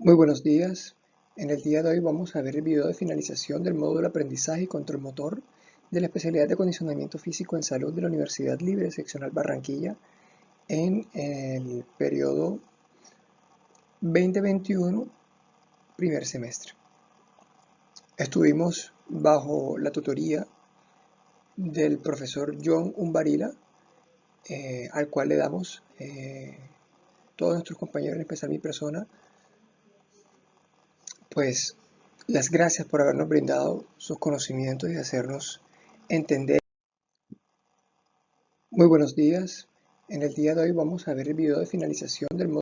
Muy buenos días. En el día de hoy vamos a ver el video de finalización del módulo de aprendizaje y control motor de la especialidad de acondicionamiento físico en salud de la Universidad Libre Seccional Barranquilla en el periodo 2021, primer semestre. Estuvimos bajo la tutoría del profesor John Umbarila, al cual le damos todos nuestros compañeros, en especial mi persona, pues las gracias por habernos brindado sus conocimientos y hacernos entender. Muy buenos días. En el día de hoy vamos a ver el video de finalización del módulo.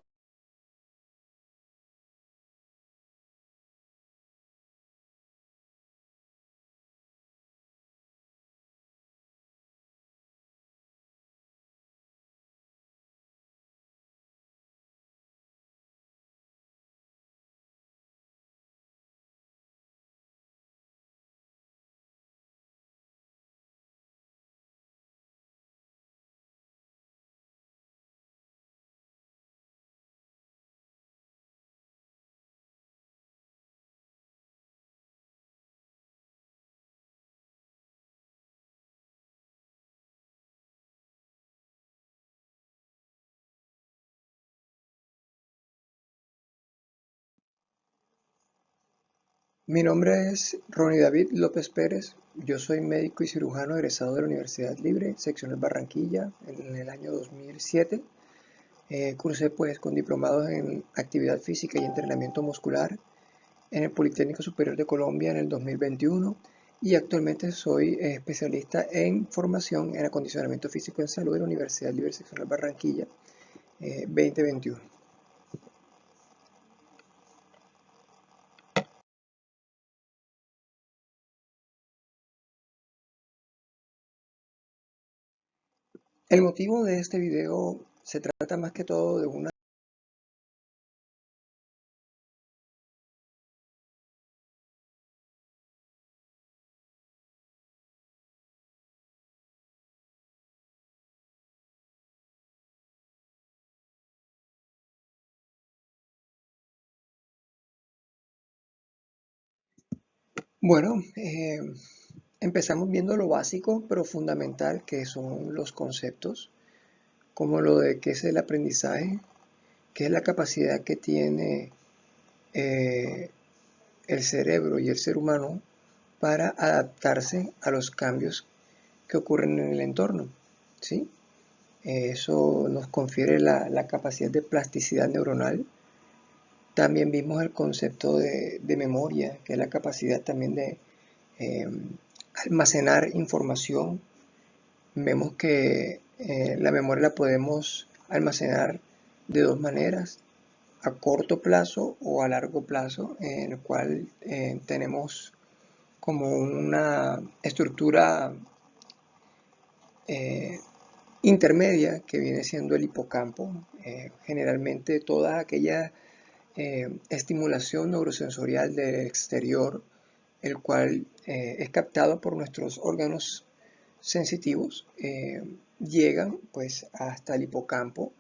Mi nombre es Ronnie David López Pérez. Yo soy médico y cirujano egresado de la Universidad Libre, seccional Barranquilla, en el año 2007. Cursé pues con diplomados en actividad física y entrenamiento muscular en el Politécnico Superior de Colombia en el 2021 y actualmente soy especialista en formación en acondicionamiento físico en salud de la Universidad Libre Seccional Barranquilla 2021. El motivo de este video se trata más que todo de una... Bueno, empezamos viendo lo básico pero fundamental que son los conceptos, como lo de qué es el aprendizaje, qué es la capacidad que tiene eh, el cerebro y el ser humano para adaptarse a los cambios que ocurren en el entorno, ¿sí? Eso nos confiere la capacidad de plasticidad neuronal. También vimos el concepto de memoria, que es la capacidad también de eh, almacenar información. Vemos que la memoria la podemos almacenar de dos maneras, a corto plazo o a largo plazo, en el cual tenemos como una estructura eh, intermedia que viene siendo el hipocampo. Generalmente toda aquella estimulación neurosensorial del exterior, el cual es captado por nuestros órganos sensitivos, llegan pues hasta el hipocampo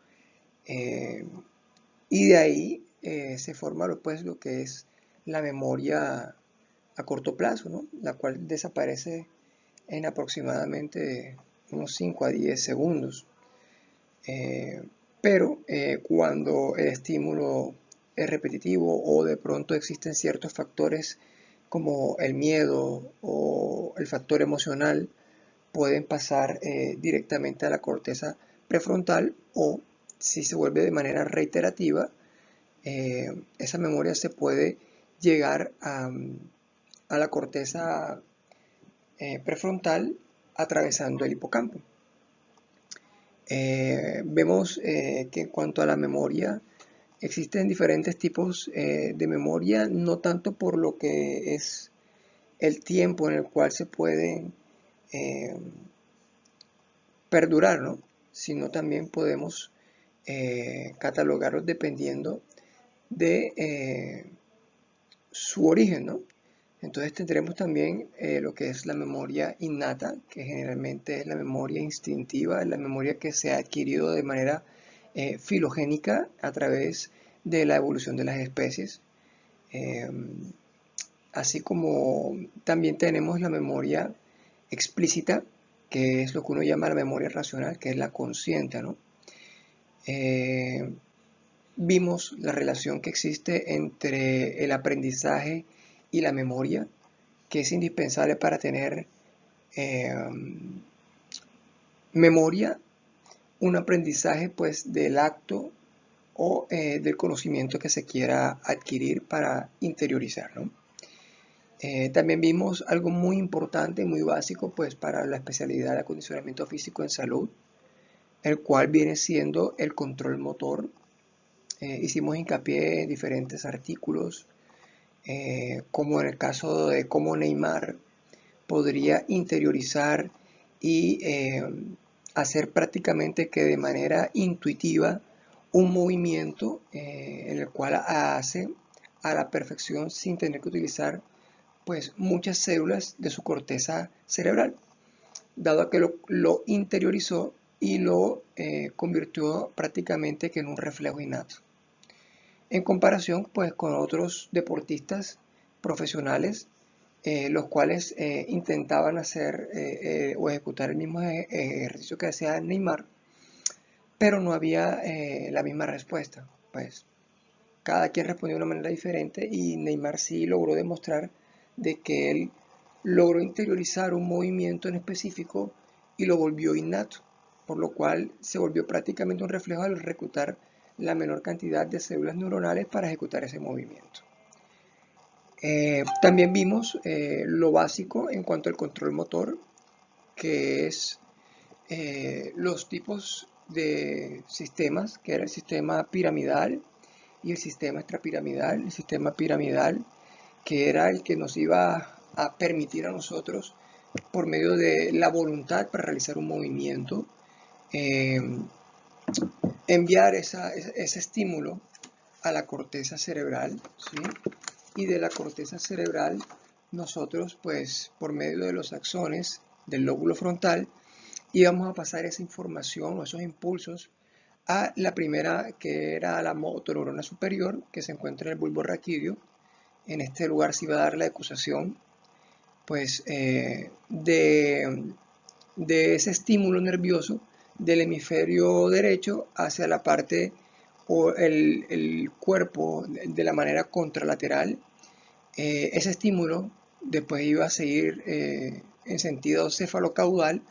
y de ahí se forma pues, lo que es la memoria a corto plazo, ¿no? La cual desaparece en aproximadamente unos 5 a 10 segundos. Pero cuando el estímulo es repetitivo o de pronto existen ciertos factores como el miedo o el factor emocional, pueden pasar directamente a la corteza prefrontal o si se vuelve de manera reiterativa, esa memoria se puede llegar a la corteza prefrontal atravesando el hipocampo. Vemos que en cuanto a la memoria, existen diferentes tipos de memoria, no tanto por lo que es el tiempo en el cual se pueden eh, perdurar, ¿no? Sino también podemos catalogarlos dependiendo de su origen, ¿no? Entonces tendremos también lo que es la memoria innata, que generalmente es la memoria instintiva, la memoria que se ha adquirido de manera filogénica a través de la evolución de las especies. Así como también tenemos la memoria explícita, que es lo que uno llama la memoria racional, que es la consciente, ¿no? Vimos la relación que existe entre el aprendizaje y la memoria, que es indispensable para tener eh, memoria, un aprendizaje pues del acto o del conocimiento que se quiera adquirir para interiorizar, ¿no? También vimos algo muy importante, muy básico, pues para la especialidad de acondicionamiento físico en salud, el cual viene siendo el control motor. Hicimos hincapié en diferentes artículos, como en el caso de cómo Neymar podría interiorizar y hacer prácticamente que de manera intuitiva un movimiento en el cual hace a la perfección sin tener que utilizar pues muchas células de su corteza cerebral, dado a que lo interiorizó y lo convirtió prácticamente que en un reflejo innato. En comparación pues con otros deportistas profesionales, los cuales intentaban hacer o ejecutar el mismo ejercicio que hacía Neymar, pero no había la misma respuesta. Pues cada quien respondió de una manera diferente y Neymar sí logró demostrar de que él logró interiorizar un movimiento en específico y lo volvió innato, por lo cual se volvió prácticamente un reflejo al reclutar la menor cantidad de células neuronales para ejecutar ese movimiento. También vimos lo básico en cuanto al control motor, que es los tipos de sistemas, que era el sistema piramidal y el sistema extrapiramidal. El sistema piramidal, que era el que nos iba a permitir a nosotros, por medio de la voluntad para realizar un movimiento, eh, enviar ese estímulo a la corteza cerebral, ¿sí? Y de la corteza cerebral nosotros, pues por medio de los axones del lóbulo frontal, íbamos a pasar esa información o esos impulsos a la primera, que era la motoneurona superior, que se encuentra en el bulbo raquídeo. En este lugar se iba a dar la decusación pues, de ese estímulo nervioso del hemisferio derecho hacia la parte o el cuerpo de la manera contralateral. Ese estímulo después iba a seguir en sentido cefalocaudal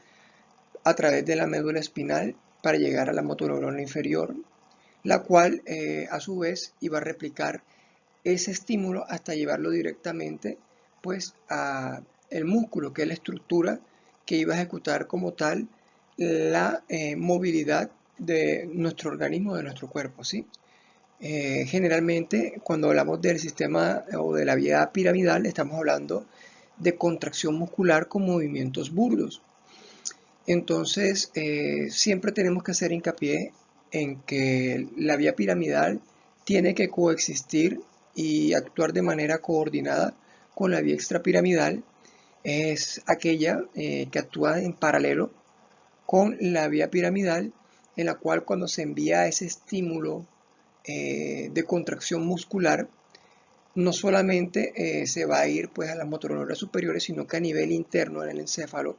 a través de la médula espinal para llegar a la motoneurona inferior, la cual a su vez iba a replicar ese estímulo hasta llevarlo directamente pues a el músculo, que es la estructura que iba a ejecutar como tal la movilidad de nuestro organismo, de nuestro cuerpo, ¿sí? Generalmente cuando hablamos del sistema o de la vía piramidal estamos hablando de contracción muscular con movimientos burdos. Entonces siempre tenemos que hacer hincapié en que la vía piramidal tiene que coexistir y actuar de manera coordinada con la vía extrapiramidal. Es aquella que actúa en paralelo con la vía piramidal, en la cual cuando se envía ese estímulo de contracción muscular, no solamente se va a ir pues a las motoneuronas superiores, sino que a nivel interno en el encéfalo,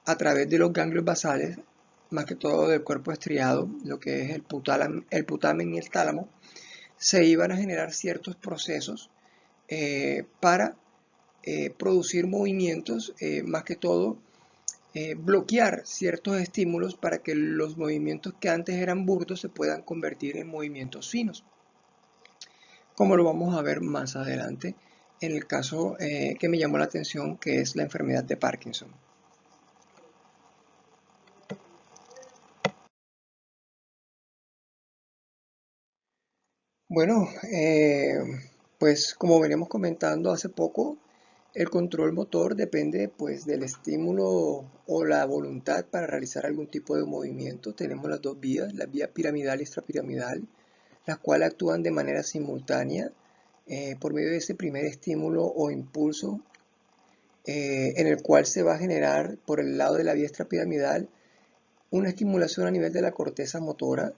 a través de los ganglios basales, más que todo del cuerpo estriado, lo que es el putamen y el tálamo, se iban a generar ciertos procesos para producir movimientos, más que todo bloquear ciertos estímulos para que los movimientos que antes eran burdos se puedan convertir en movimientos finos, como lo vamos a ver más adelante en el caso que me llamó la atención, que es la enfermedad de Parkinson. Bueno, pues como veníamos comentando hace poco, el control motor depende pues del estímulo o la voluntad para realizar algún tipo de movimiento. Tenemos las dos vías, la vía piramidal y extrapiramidal, las cuales actúan de manera simultánea por medio de ese primer estímulo o impulso en el cual se va a generar por el lado de la vía extrapiramidal una estimulación a nivel de la corteza motora.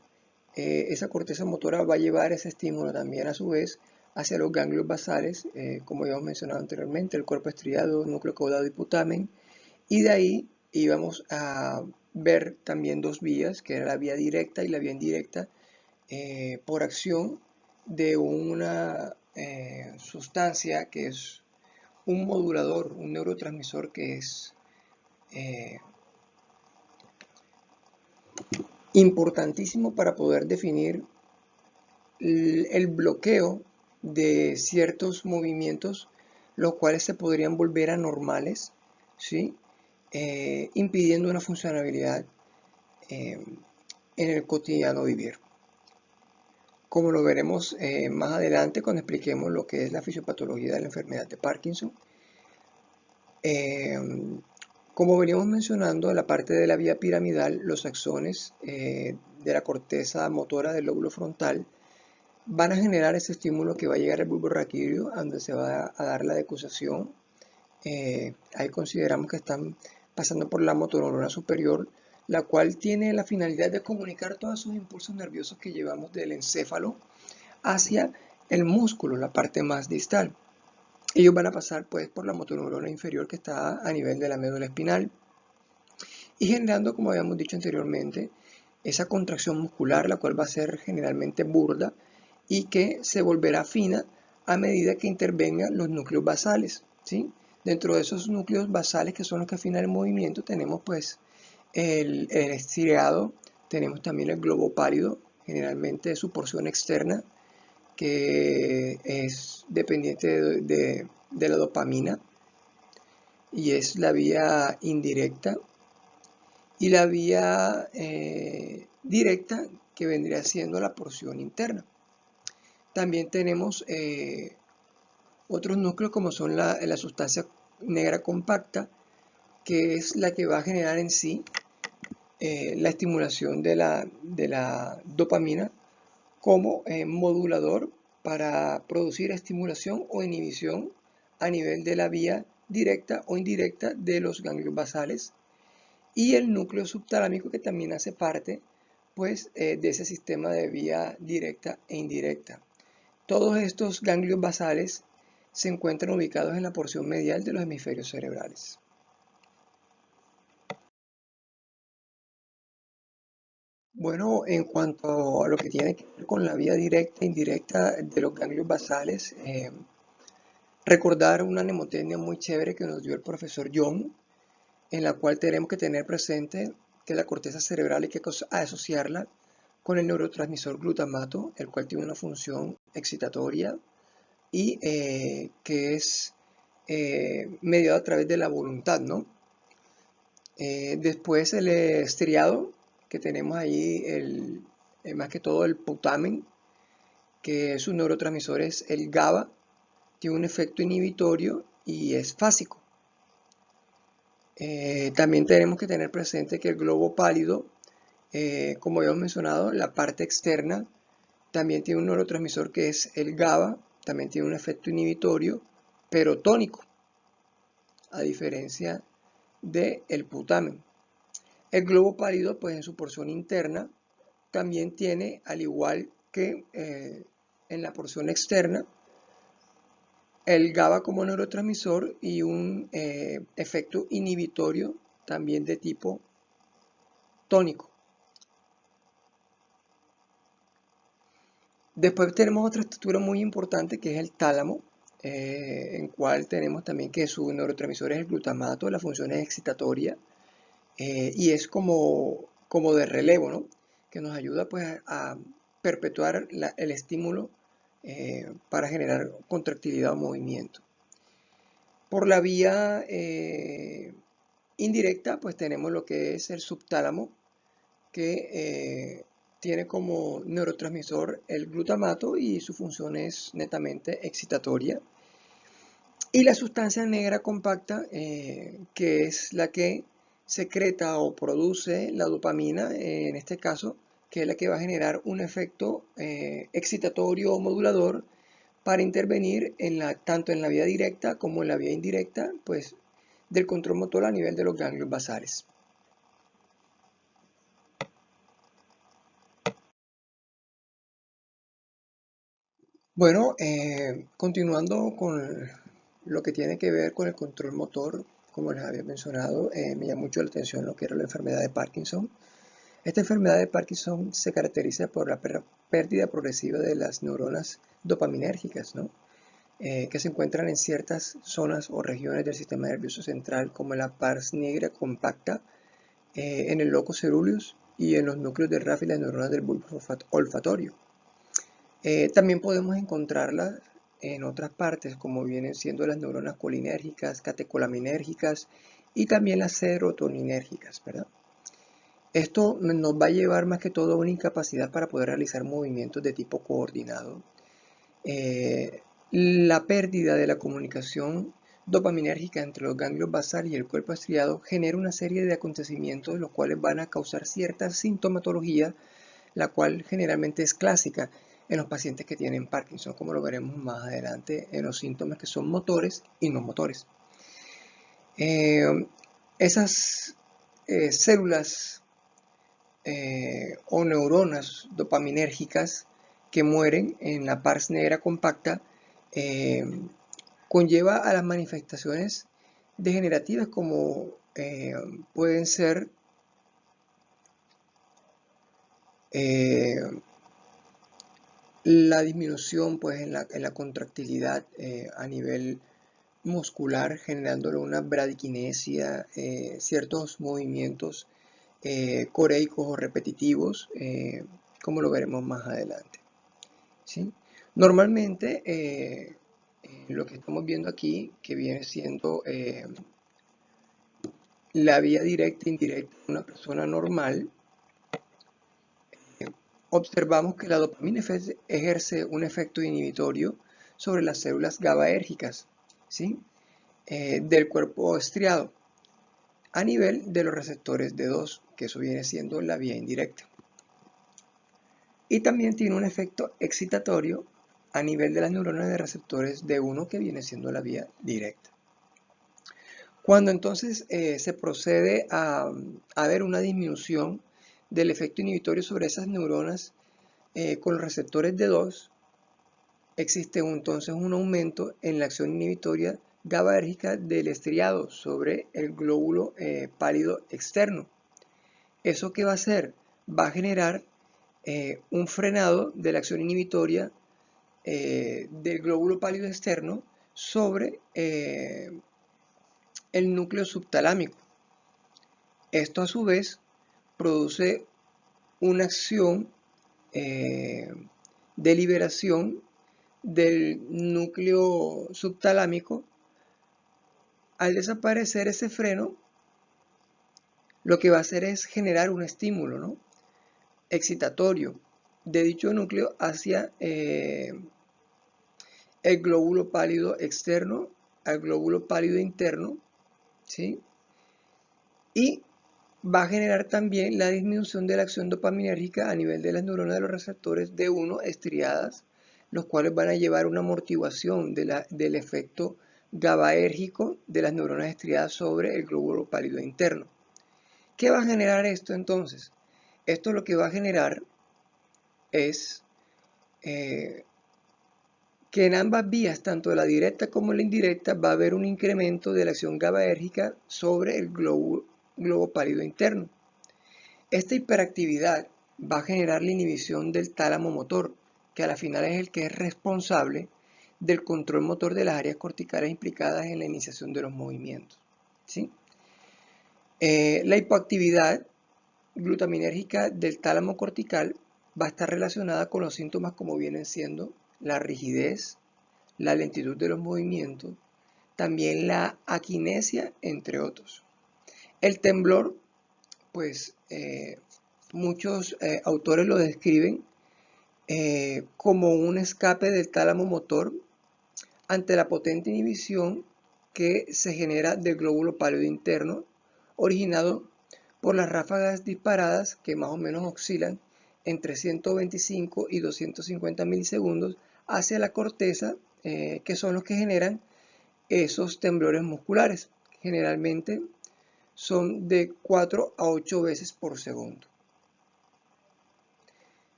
Esa corteza motora va a llevar ese estímulo también a su vez hacia los ganglios basales, como ya hemos mencionado anteriormente, el cuerpo estriado, núcleo caudado y putamen, y de ahí íbamos a ver también dos vías, que era la vía directa y la vía indirecta, por acción de una sustancia que es un modulador, un neurotransmisor que es eh, importantísimo para poder definir el bloqueo de ciertos movimientos, los cuales se podrían volver anormales, ¿sí? Impidiendo una funcionalidad eh, en el cotidiano vivir. Como lo veremos más adelante cuando expliquemos lo que es la fisiopatología de la enfermedad de Parkinson. Como veníamos mencionando, la parte de la vía piramidal, los axones de la corteza motora del lóbulo frontal van a generar ese estímulo que va a llegar al bulbo raquídeo, donde se va a dar la decusación. Ahí consideramos que están pasando por la motoneurona superior, la cual tiene la finalidad de comunicar todos esos impulsos nerviosos que llevamos del encéfalo hacia el músculo, la parte más distal. Ellos van a pasar pues por la motoneurona inferior que está a nivel de la médula espinal y generando, como habíamos dicho anteriormente, esa contracción muscular, la cual va a ser generalmente burda y que se volverá fina a medida que intervengan los núcleos basales, ¿sí? Dentro de esos núcleos basales, que son los que afinan el movimiento, tenemos pues el estriado, tenemos también el globo pálido, generalmente de su porción externa, que es dependiente de la dopamina y es la vía indirecta, y la vía directa, que vendría siendo la porción interna. También tenemos otros núcleos como son la sustancia negra compacta, que es la que va a generar en sí la estimulación de la dopamina como modulador para producir estimulación o inhibición a nivel de la vía directa o indirecta de los ganglios basales, y el núcleo subtalámico, que también hace parte pues, de ese sistema de vía directa e indirecta. Todos estos ganglios basales se encuentran ubicados en la porción medial de los hemisferios cerebrales. Bueno, en cuanto a lo que tiene que ver con la vía directa e indirecta de los ganglios basales, recordar una mnemotecnia muy chévere que nos dio el profesor John, en la cual tenemos que tener presente que la corteza cerebral hay que asociarla con el neurotransmisor glutamato, el cual tiene una función excitatoria y que es mediado a través de la voluntad, ¿no? Después el estriado, que tenemos ahí más que todo el putamen, que su neurotransmisor es el GABA, tiene un efecto inhibitorio y es fásico. También tenemos que tener presente que el globo pálido, como habíamos mencionado, la parte externa también tiene un neurotransmisor que es el GABA, también tiene un efecto inhibitorio, pero tónico, a diferencia del putamen. El globo pálido, pues en su porción interna, también tiene, al igual que en la porción externa, el GABA como neurotransmisor y un efecto inhibitorio también de tipo tónico. Después tenemos otra estructura muy importante que es el tálamo, en cual tenemos también que su neurotransmisor es el glutamato, la función es excitatoria y es como de relevo, ¿no? Que nos ayuda pues a perpetuar el estímulo para generar contractilidad o movimiento. Por la vía indirecta, pues tenemos lo que es el subtálamo, que tiene como neurotransmisor el glutamato y su función es netamente excitatoria. Y la sustancia negra compacta, que es la que secreta o produce la dopamina, en este caso, que es la que va a generar un efecto excitatorio o modulador para intervenir tanto en la vía directa como en la vía indirecta, pues, del control motor a nivel de los ganglios basales. Bueno, continuando con lo que tiene que ver con el control motor, como les había mencionado, me llama mucho la atención lo que era la enfermedad de Parkinson. Esta enfermedad de Parkinson se caracteriza por la pérdida progresiva de las neuronas dopaminérgicas, ¿no? Que se encuentran en ciertas zonas o regiones del sistema nervioso central, como la pars nigra compacta, en el locus coeruleus y en los núcleos del RAF y las neuronas del bulbo olfatorio. También podemos encontrarlas en otras partes, como vienen siendo las neuronas colinérgicas, catecolaminérgicas y también las serotoninérgicas, ¿verdad? Esto nos va a llevar más que todo a una incapacidad para poder realizar movimientos de tipo coordinado. La pérdida de la comunicación dopaminérgica entre los ganglios basales y el cuerpo estriado genera una serie de acontecimientos los cuales van a causar cierta sintomatología, la cual generalmente es clásica en los pacientes que tienen Parkinson, como lo veremos más adelante en los síntomas que son motores y no motores. Esas células o neuronas dopaminérgicas que mueren en la pars negra compacta eh, conlleva a las manifestaciones degenerativas como pueden ser eh, la disminución pues, en la contractilidad a nivel muscular, generándole una bradiquinesia, ciertos movimientos coreicos o repetitivos, como lo veremos más adelante. ¿Sí? Normalmente, lo que estamos viendo aquí, que viene siendo la vía directa e indirecta de una persona normal, observamos que la dopamina ejerce un efecto inhibitorio sobre las células GABAérgicas, ¿sí? Del cuerpo estriado a nivel de los receptores D2, que eso viene siendo la vía indirecta. Y también tiene un efecto excitatorio a nivel de las neuronas de receptores D1, que viene siendo la vía directa. Cuando entonces se procede a ver una disminución del efecto inhibitorio sobre esas neuronas con los receptores D2, existe entonces un aumento en la acción inhibitoria GABAérgica del estriado sobre el glóbulo pálido externo. ¿Eso qué va a hacer? Va a generar un frenado de la acción inhibitoria del glóbulo pálido externo sobre el núcleo subtalámico. Esto a su vez produce una acción de liberación del núcleo subtalámico. Al desaparecer ese freno, lo que va a hacer es generar un estímulo, ¿no? Excitatorio de dicho núcleo hacia el glóbulo pálido externo al glóbulo pálido interno, ¿sí? Y va a generar también la disminución de la acción dopaminérgica a nivel de las neuronas de los receptores D1 estriadas, los cuales van a llevar una amortiguación del efecto GABAérgico de las neuronas estriadas sobre el glóbulo pálido interno. ¿Qué va a generar esto entonces? Esto lo que va a generar es que en ambas vías, tanto la directa como la indirecta, va a haber un incremento de la acción GABAérgica sobre el globo pálido interno. Esta hiperactividad va a generar la inhibición del tálamo motor, que a la final es el que es responsable del control motor de las áreas corticales implicadas en la iniciación de los movimientos, ¿sí? La hipoactividad glutaminérgica del tálamo cortical va a estar relacionada con los síntomas como vienen siendo la rigidez, la lentitud de los movimientos, también la aquinesia, entre otros. El temblor, pues muchos autores lo describen como un escape del tálamo motor ante la potente inhibición que se genera del glóbulo pálido interno, originado por las ráfagas disparadas que más o menos oscilan entre 125 y 250 milisegundos hacia la corteza, que son los que generan esos temblores musculares. Generalmente son de 4 a 8 veces por segundo.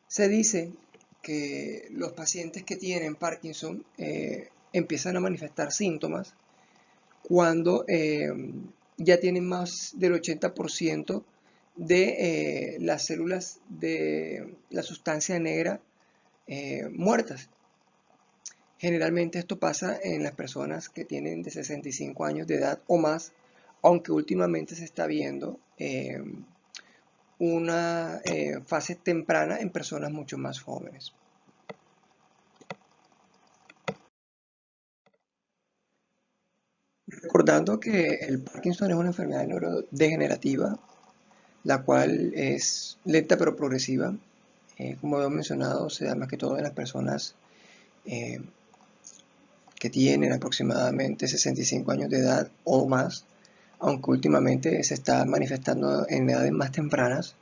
Se dice que los pacientes que tienen Parkinson empiezan a manifestar síntomas cuando ya tienen más del 80% de las células de la sustancia negra muertas. Generalmente esto pasa en las personas que tienen de 65 años de edad o más, aunque últimamente se está viendo una fase temprana en personas mucho más jóvenes. Recordando que el Parkinson es una enfermedad neurodegenerativa, la cual es lenta pero progresiva. Como hemos mencionado, se da más que todo en las personas eh, que tienen aproximadamente 65 años de edad o más, aunque últimamente se está manifestando en edades más tempranas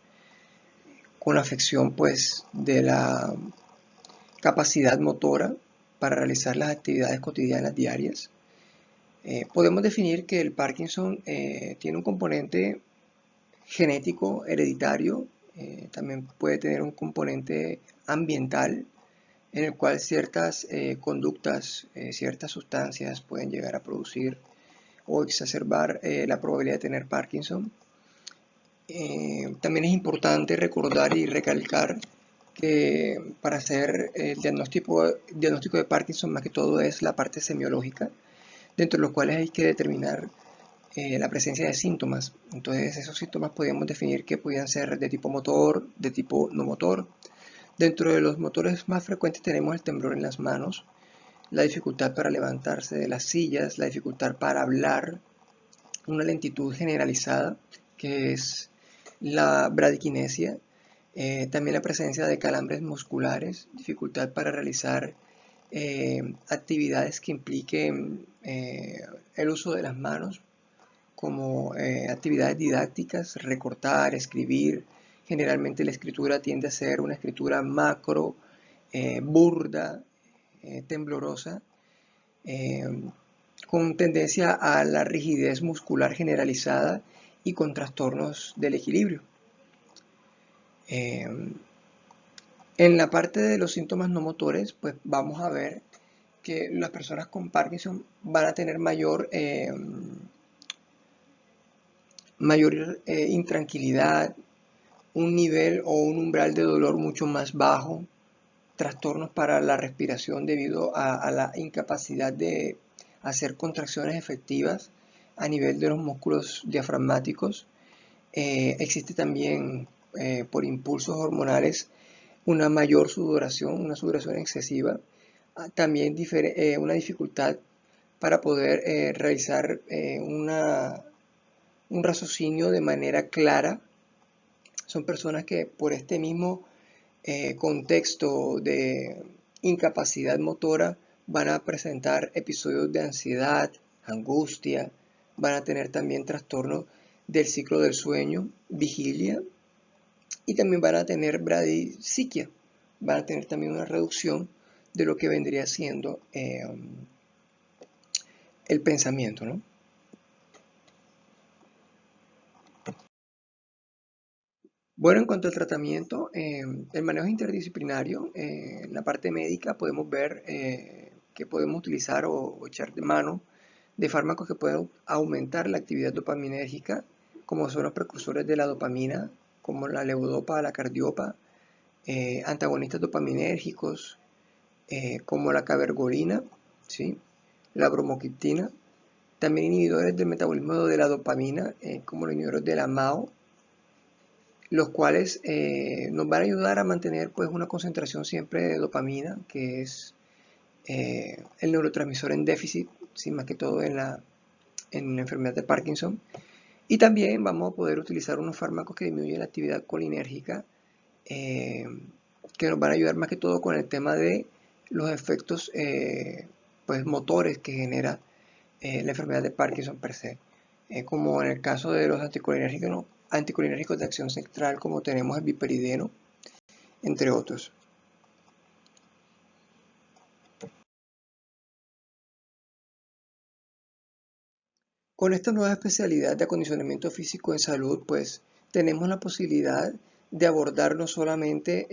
con afección pues de la capacidad motora para realizar las actividades cotidianas diarias. Podemos definir que el Parkinson tiene un componente genético, hereditario, también puede tener un componente ambiental en el cual ciertas conductas, ciertas sustancias pueden llegar a producir o exacerbar la probabilidad de tener Parkinson. También es importante recordar y recalcar que para hacer el diagnóstico de Parkinson más que todo es la parte semiológica, dentro de los cuales hay que determinar la presencia de síntomas. Entonces esos síntomas podemos definir que podían ser de tipo motor, de tipo no motor. Dentro de los motores más frecuentes tenemos el temblor en las manos, la dificultad para levantarse de las sillas, la dificultad para hablar, una lentitud generalizada, que es la bradiquinesia, también la presencia de calambres musculares, dificultad para realizar actividades que impliquen el uso de las manos, como actividades didácticas, recortar, escribir. Generalmente la escritura tiende a ser una escritura macro, burda, temblorosa, eh, con tendencia a la rigidez muscular generalizada y con trastornos del equilibrio. En la parte de los síntomas no motores, pues vamos a ver que las personas con Parkinson van a tener mayor intranquilidad, un nivel o un umbral de dolor mucho más bajo, trastornos para la respiración debido a la incapacidad de hacer contracciones efectivas a nivel de los músculos diafragmáticos. Existe también por impulsos hormonales una mayor sudoración, una sudoración excesiva, también una dificultad para poder realizar un raciocinio de manera clara. Son personas que por este mismo contexto de incapacidad motora van a presentar episodios de ansiedad, angustia, van a tener también trastornos del ciclo del sueño, vigilia, y también van a tener bradisiquia, van a tener también una reducción de lo que vendría siendo el pensamiento, ¿no? Bueno, en cuanto al tratamiento, el manejo interdisciplinario, en la parte médica podemos ver que podemos utilizar o echar de mano de fármacos que pueden aumentar la actividad dopaminérgica, como son los precursores de la dopamina, como la levodopa, la cardiopa, antagonistas dopaminérgicos, como la cabergolina, ¿sí? La bromocriptina, también inhibidores del metabolismo de la dopamina, como los inhibidores de la MAO, los cuales nos van a ayudar a mantener pues una concentración siempre de dopamina, que es el neurotransmisor en déficit, ¿sí? Más que todo en la enfermedad de Parkinson. Y también vamos a poder utilizar unos fármacos que disminuyen la actividad colinérgica, que nos van a ayudar más que todo con el tema de los efectos pues, motores que genera la enfermedad de Parkinson per se. Como en el caso de los anticolinérgicos, ¿no? Anticolinérgicos de acción central, como tenemos el biperideno, entre otros. Con esta nueva especialidad de acondicionamiento físico en salud, pues tenemos la posibilidad de abordar no solamente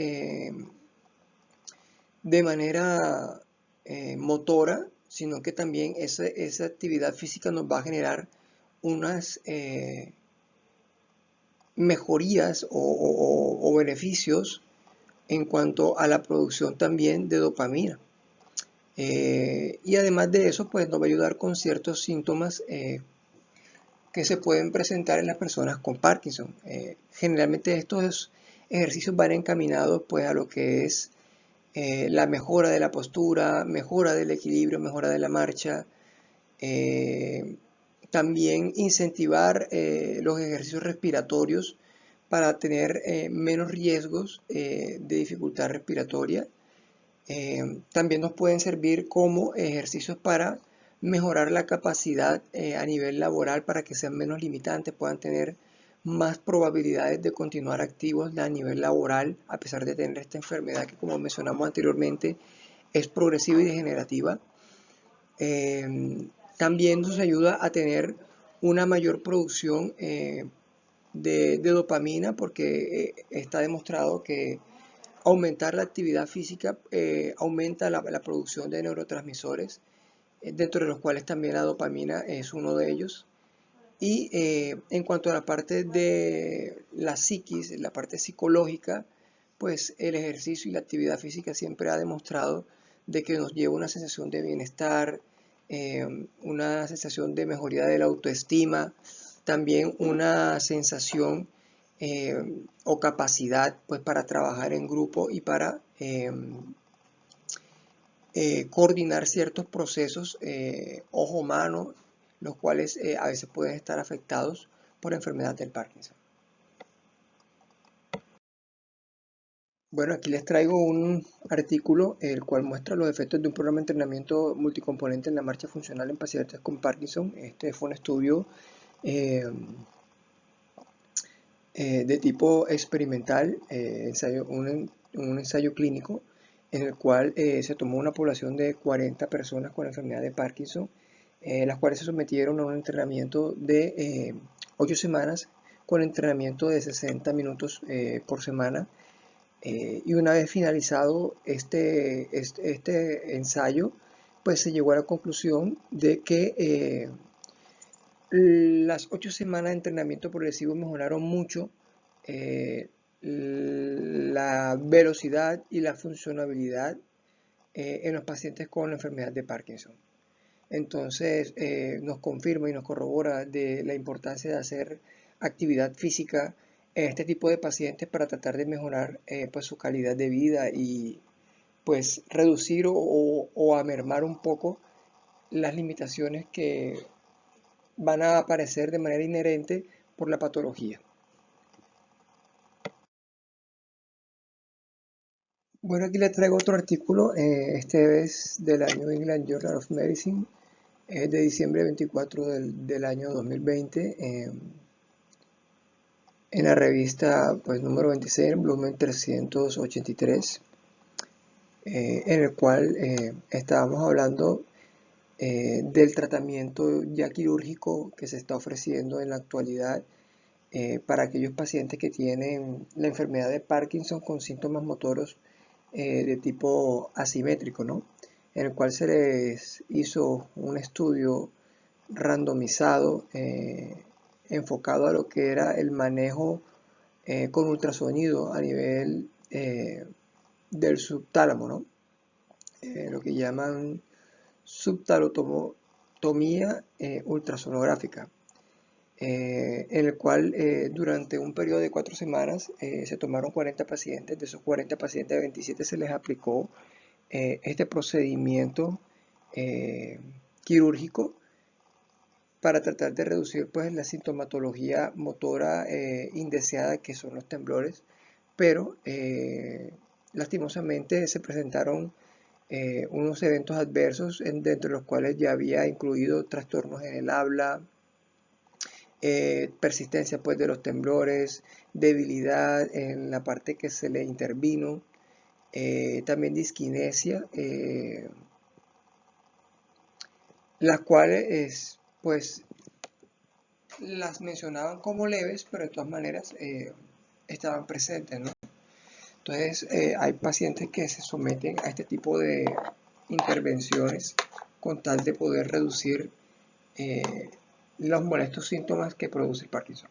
de manera motora, sino que también esa actividad física nos va a generar unas mejorías o beneficios en cuanto a la producción también de dopamina. Y además de eso, pues nos va a ayudar con ciertos síntomas que se pueden presentar en las personas con Parkinson. Generalmente estos ejercicios van encaminados pues a lo que es la mejora de la postura, mejora del equilibrio, mejora de la marcha, también incentivar los ejercicios respiratorios para tener menos riesgos de dificultad respiratoria. También nos pueden servir como ejercicios para mejorar la capacidad a nivel laboral para que sean menos limitantes, puedan tener más probabilidades de continuar activos a nivel laboral, a pesar de tener esta enfermedad que, como mencionamos anteriormente, es progresiva y degenerativa. También nos ayuda a tener una mayor producción de dopamina, porque está demostrado que aumentar la actividad física aumenta la producción de neurotransmisores, dentro de los cuales también la dopamina es uno de ellos. Y en cuanto a la parte de la psiquis, la parte psicológica, pues el ejercicio y la actividad física siempre ha demostrado de que nos lleva una sensación de bienestar, una sensación de mejoría de la autoestima, también una sensación o capacidad pues para trabajar en grupo y para coordinar ciertos procesos ojo-mano, los cuales a veces pueden estar afectados por enfermedad del Parkinson. Bueno, aquí les traigo un artículo el cual muestra los efectos de un programa de entrenamiento multicomponente en la marcha funcional en pacientes con Parkinson. Este fue un estudio eh, de tipo experimental, un ensayo clínico en el cual se tomó una población de 40 personas con enfermedad de Parkinson, las cuales se sometieron a un entrenamiento de 8 semanas con entrenamiento de 60 minutos por semana. Y una vez finalizado este ensayo, pues se llegó a la conclusión de que las 8 semanas de entrenamiento progresivo mejoraron mucho la velocidad y la funcionabilidad en los pacientes con la enfermedad de Parkinson. Entonces nos confirma y nos corrobora de la importancia de hacer actividad física en este tipo de pacientes para tratar de mejorar pues su calidad de vida y pues reducir o a mermar un poco las limitaciones que van a aparecer de manera inherente por la patología. Bueno, aquí les traigo otro artículo, este es de la New England Journal of Medicine, es de diciembre 24 del año 2020, en la revista pues, número 26, en volumen 383, en el cual estábamos hablando del tratamiento ya quirúrgico que se está ofreciendo en la actualidad para aquellos pacientes que tienen la enfermedad de Parkinson con síntomas motoros de tipo asimétrico, ¿no? En el cual se les hizo un estudio randomizado enfocado a lo que era el manejo con ultrasonido a nivel del subtálamo, ¿no? Lo que llaman subtalotomía ultrasonográfica, en el cual durante un periodo de 4 semanas se tomaron 40 pacientes. De esos 40 pacientes, a 27 se les aplicó este procedimiento quirúrgico para tratar de reducir pues, la sintomatología motora indeseada que son los temblores, pero lastimosamente se presentaron unos eventos adversos dentro de los cuales ya había incluido trastornos en el habla, persistencia pues, de los temblores, debilidad en la parte que se le intervino, también disquinesia, las cuales pues las mencionaban como leves, pero de todas maneras estaban presentes, ¿no? Entonces, hay pacientes que se someten a este tipo de intervenciones con tal de poder reducir los molestos síntomas que produce el Parkinson.